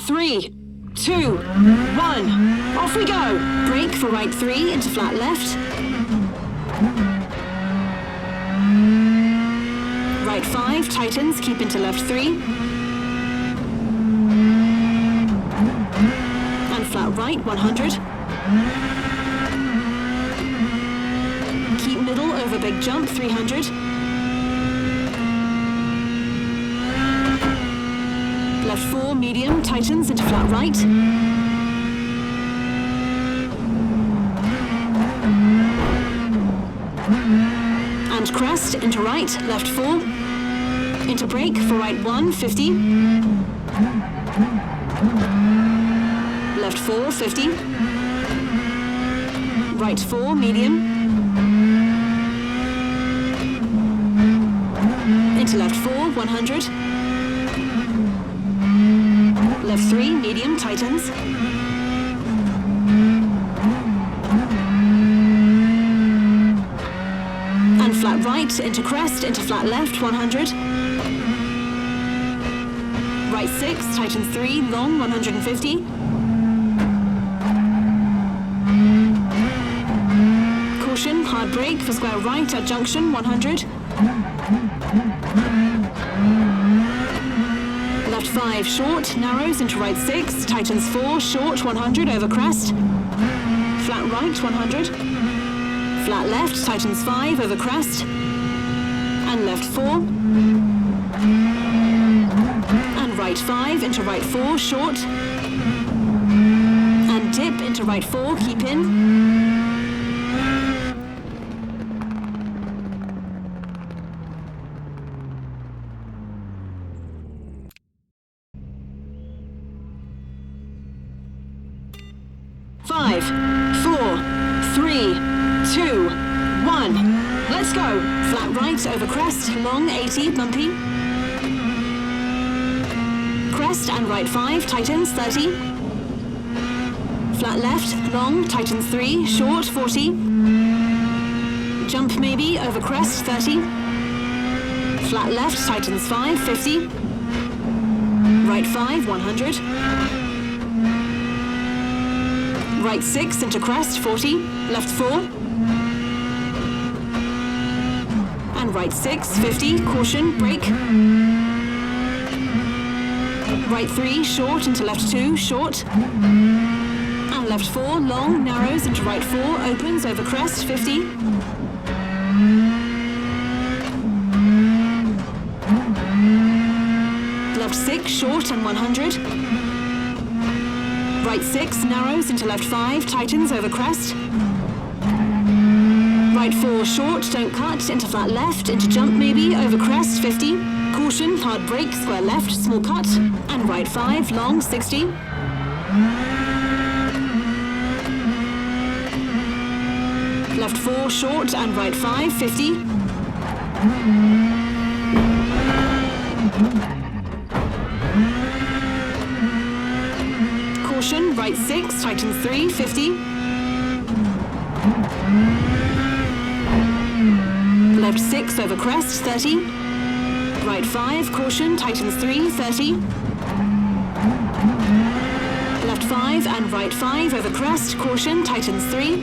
3, 2, 1. Off we go. Brake for right 3 into flat left. Right 5, tightens, keep into left 3. And flat right 100. Keep middle over big jump 300. Left 4, medium, tightens into flat right. And crest into right, left 4. Into brake for right 1, 50. Left 4, 50. Right 4, medium. Into left 4, 100. Left 3, medium, tightens. And flat right, into crest, into flat left, 100. Right 6, tightens 3, long, 150. Caution, hard brake for square right at junction, 100. Left 5, short, narrows into right 6, tightens 4, short, 100 over crest. Flat right, 100. Flat left, tightens 5 over crest. And left 4. And right 5 into right 4, short. And dip into right 4, keep in. Five, 4, 3, 2, 1. Let's go. Flat right over crest, long 80, bumpy. Crest and right 5, tightens 30. Flat left, long, tightens 3, short 40. Jump maybe over crest 30. Flat left, tightens 5, 50. Right 5, 100. Right 6 into crest, 40, left 4. And right 6, 50, caution, brake. Right 3, short into left 2, short. And left 4, long, narrows into right 4, opens over crest, 50. Left 6, short and 100. Right 6, narrows into left 5, tightens over crest. Right 4, short, don't cut, into flat left, into jump maybe, over crest, 50. Caution, hard brake, square left, small cut. And right 5, long, 60. Left 4, short, and right 5, 50. Caution, right 6, tightens 3, 50. Left 6 over crest, 30. Right 5, caution, tightens 3, 30. Left 5 and right 5 over crest, caution, tightens 3.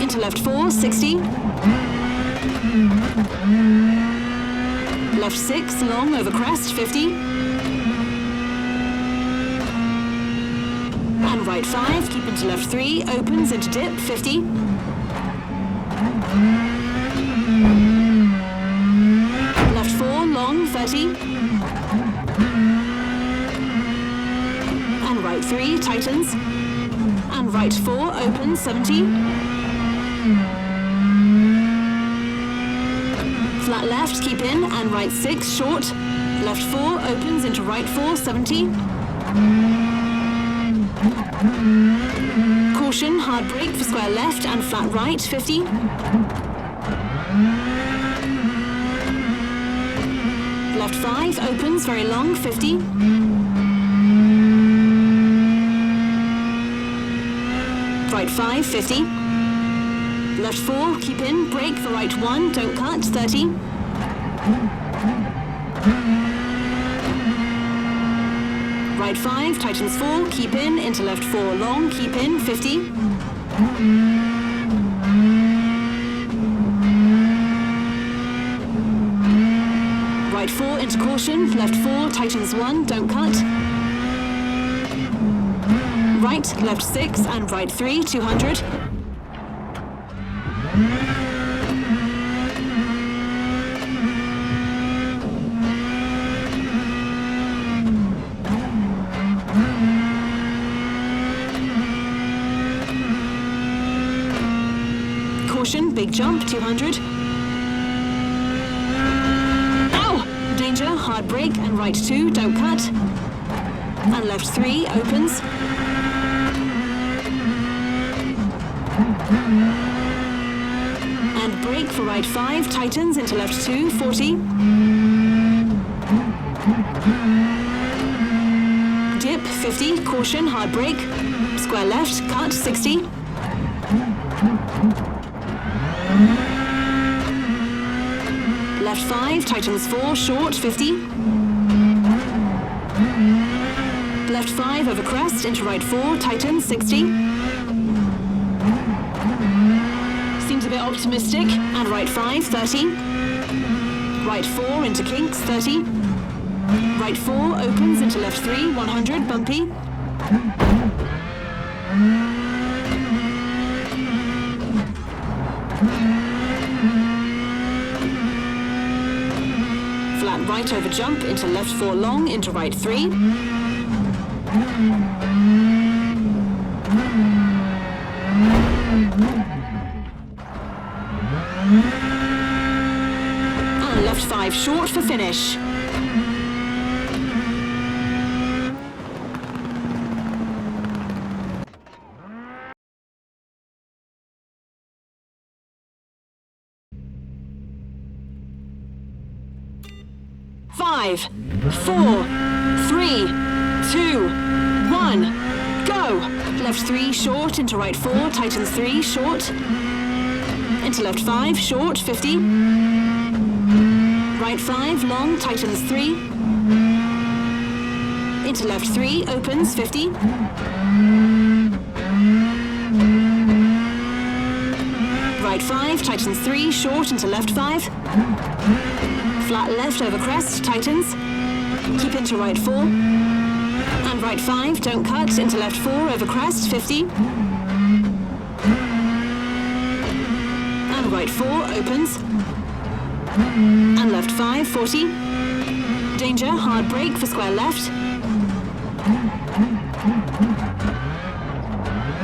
Into left 4, 60. Left 6, long over crest, 50. And right 5, keep into left 3, opens into dip, 50. Left 4, long, 30. And right 3, tightens. And right 4, opens, 70. Flat left, keep in, and right 6, short. Left 4, opens into right 4, 70. Caution, hard brake for square left and flat right, 50. Left 5, opens, very long, 50. Right 5, 50. Left 4, keep in, brake for right 1, don't cut, 30. Right right 5, tightens 4, keep in, into left 4, long, keep in, 50. Right 4 into caution, left 4, tightens 1, don't cut. Right, left 6 and right 3, 200. Caution, big jump, 200. Ow! Danger, hard brake and right 2, don't cut. And left 3, opens. And brake for right 5, tightens into left 2, 40. Dip, 50, caution, hard brake. Square left, cut, 60. Left 5, tightens 4, short, 50. Left 5 over crest, into right 4, tightens, 60. Seems a bit optimistic. And right 5, 30. Right 4 into kinks, 30. Right 4 opens into left 3, 100, bumpy. Flat right over jump into left 4 long into right 3. And left 5 short for finish. Five, 4, 3, 2, 1, go! Left 3 short into right 4, tightens 3, short. Into left 5, short, 50. Right 5, long, tightens 3. Into left 3, opens, 50. Right 5, tightens 3, short into left 5. Flat left over crest, tightens. Keep into right 4. And right 5, don't cut, into left 4 over crest, 50. And right 4, opens. And left 5, 40. Danger, hard brake for square left.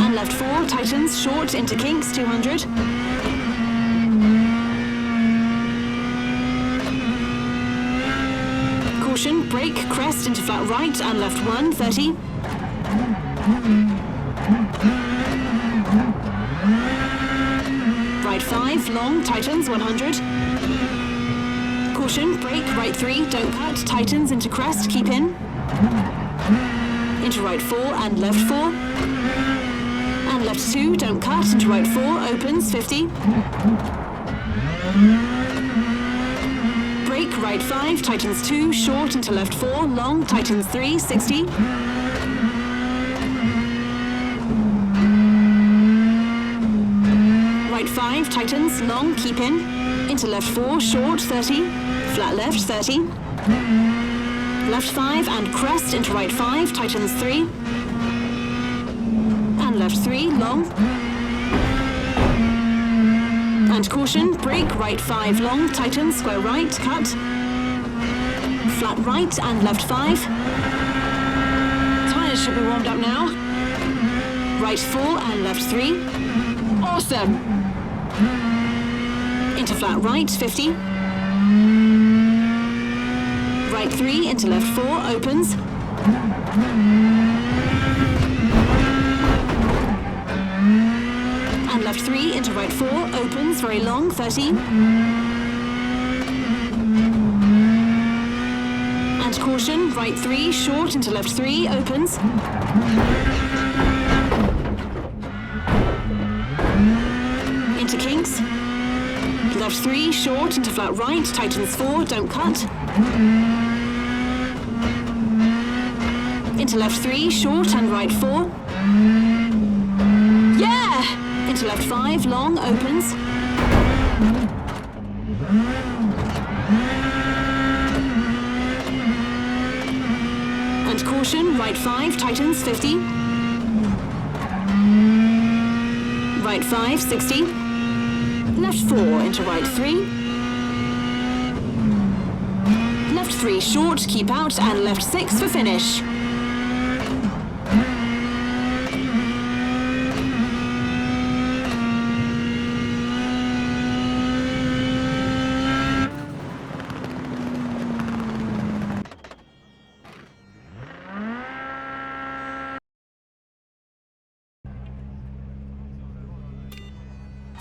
And left 4, tightens, short into kinks, 200. Caution, brake, crest into flat right and left 1, 30. Right 5, long, tightens, 100. Caution, brake, right 3, don't cut, tightens into crest, keep in. Into right 4 and left 4. And left 2, don't cut, into right 4, opens, 50. Brake, right 5, tightens 2, short into left 4, long, tightens 3, 60. Right 5, tightens, long, keep in. Into left 4, short, 30. Flat left, 30. Left 5 and crest into right 5, tightens 3. And left 3, long. And caution, brake, right 5, long, tightens, square right, cut. Flat right and left 5. Tyres should be warmed up now. Right 4 and left 3. Awesome! Into flat right, 50. Right 3 into left 4, opens. And left 3 into right 4, opens, very long, 30. And caution, right 3, short into left 3, opens. Into kinks. Left 3, short into flat right, tightens 4, don't cut. Into left 3, short and right 4. Yeah! Into left 5, long, opens. And caution, right 5, tightens, 50. Right 5, 60. Left 4, into right 3. Left 3, short, keep out, and left 6 for finish.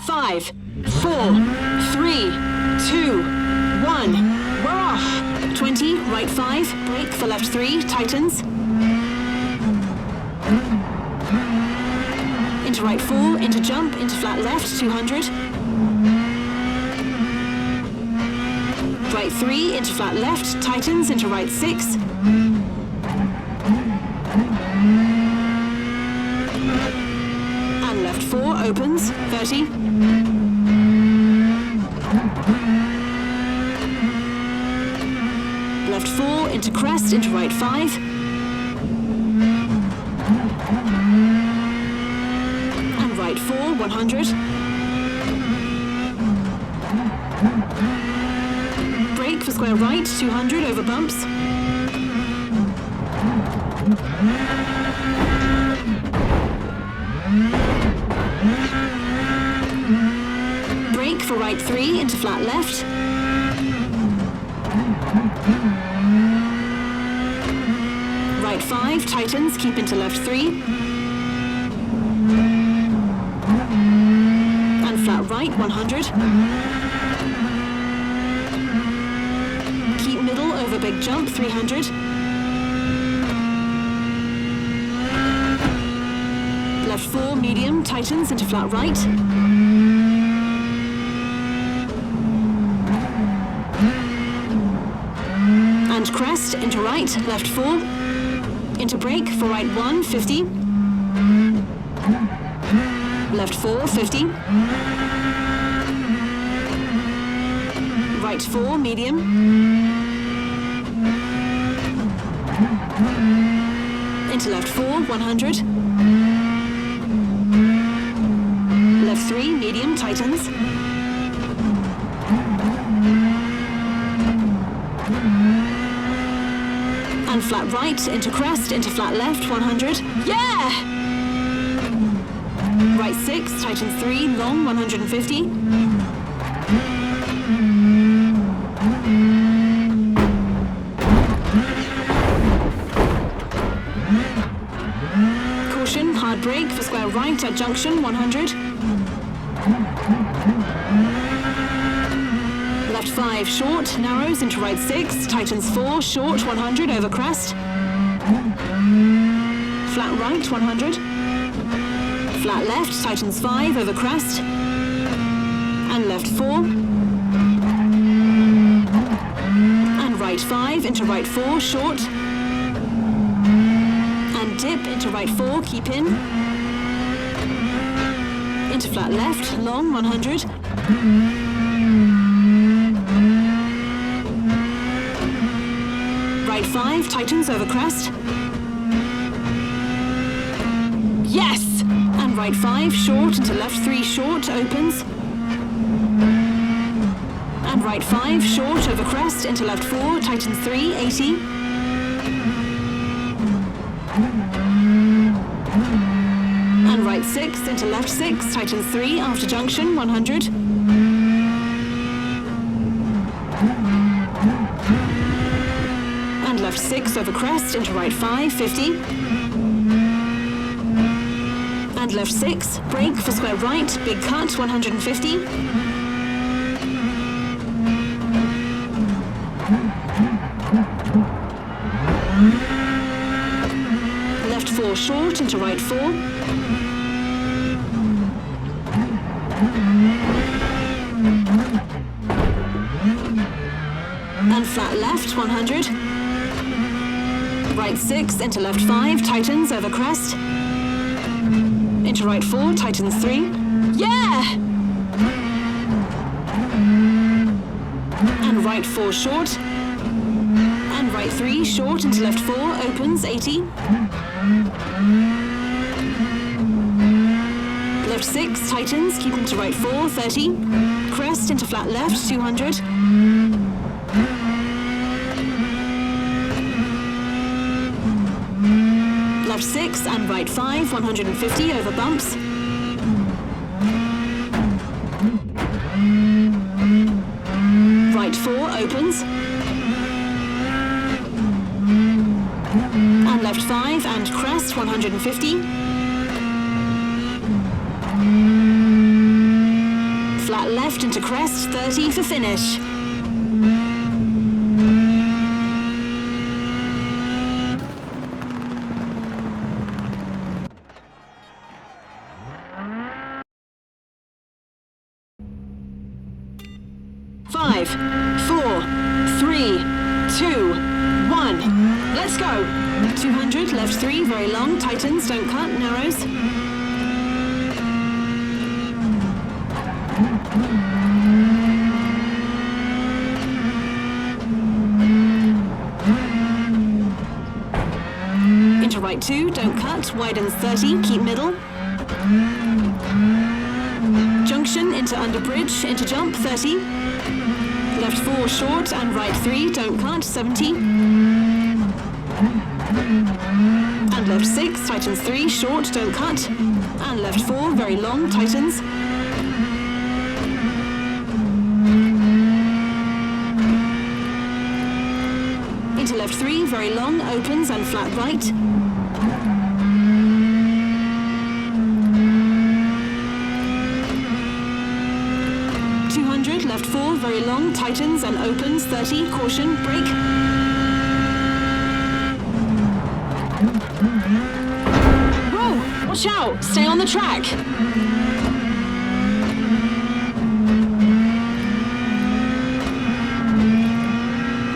Five, 4, 3, 2, 1. We're off. 20, right 5, brake for left 3, tightens. Into right 4, into jump, into flat left, 200. Right 3, into flat left, tightens, into right 6. And left 4, opens, 30. Left 4, into crest, into right 5. And right 4, 100. Brake for square right, 200 over bumps. Brake for right 3, into flat left. Right 5, tightens, keep into left 3. And flat right, 100. Keep middle over big jump, 300. Left 4, medium, tightens into flat right. And crest, into right, left 4. Into brake for right 1, 50. Left 4, 50. Right 4, medium. Into left 4, 100. Left 3, medium, tightens. And flat right, into crest, into flat left, 100. Yeah! Right 6, tightens 3, long, 150. Caution, hard brake for square right at junction, 100. Left 5, short, narrows into right 6, tightens 4, short, 100 over crest. Flat right, 100. Flat left, tightens 5 over crest. And left 4. And right 5 into right 4, short. And dip into right 4, keep in. Into flat left, long, 100. Right 5, tightens over crest. Yes! And right 5, short into left 3, short, opens. And right 5, short over crest into left 4, tightens 3, 80. And right 6 into left 6, tightens 3 after junction, 100. And left 6 over crest into right 5, 50. And left 6, brake for square right, big cut, 150. Left 4 short into right 4. And flat left, 100. right 6, into left 5, tightens over crest. Into right 4, tightens 3. Yeah! And right 4 short. And right 3 short into left 4, opens 80. Left 6, tightens, keep into right 4, 30. Crest into flat left, 200. Left 6 and right 5, 150 over bumps. Right 4 opens. And left 5 and crest, 150. Flat left into crest, 30 for finish. Five, 4, 3, 2, 1. Let's go. 200, left 3, very long, tightens, don't cut, narrows. Into right 2, don't cut, widens 30, keep middle. Junction into under bridge, into jump 30. Left 4 short and right 3, don't cut, 70. And left 6, tightens 3, short, don't cut. And left 4, very long, tightens. Into left 3, very long, opens and flat right. Left 4, very long, tightens and opens, 30, caution, brake. Whoa, watch out, stay on the track.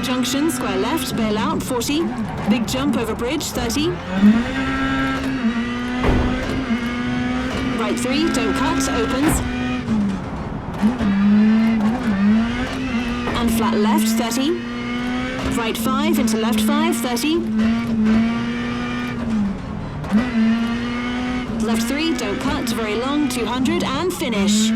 Junction, square left, bail out, 40. Big jump over bridge, 30. Right 3, don't cut, opens. And flat left, 30. Right 5 into left 5, 30. Left 3, don't cut, very long, 200, and finish.